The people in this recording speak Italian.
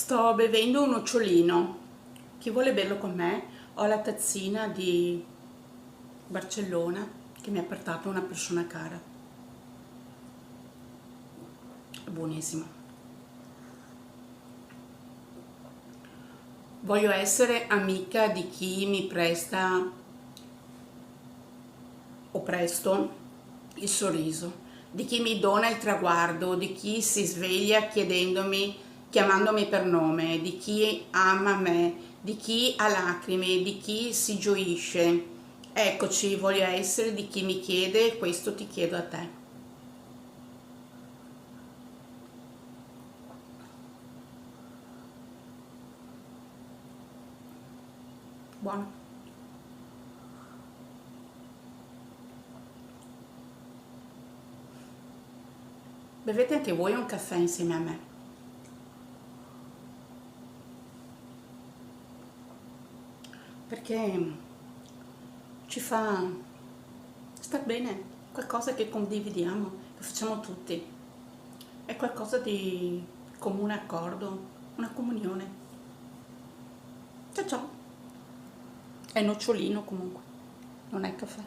Sto bevendo un nocciolino. Chi vuole berlo con me? Ho la tazzina di Barcellona che mi ha portato una persona cara. È buonissimo. Voglio essere amica di chi mi presta o presto il sorriso, di chi mi dona il traguardo, di chi si sveglia chiamandomi per nome, di chi ama me, di chi ha lacrime, di chi si gioisce. Eccoci, voglio essere di chi mi chiede, questo ti chiedo a te. Buono. Bevete anche voi un caffè insieme a me. Perché ci fa star bene, qualcosa che condividiamo, che facciamo tutti. È qualcosa di comune accordo, una comunione. Ciao ciao. È nocciolino comunque, non è caffè.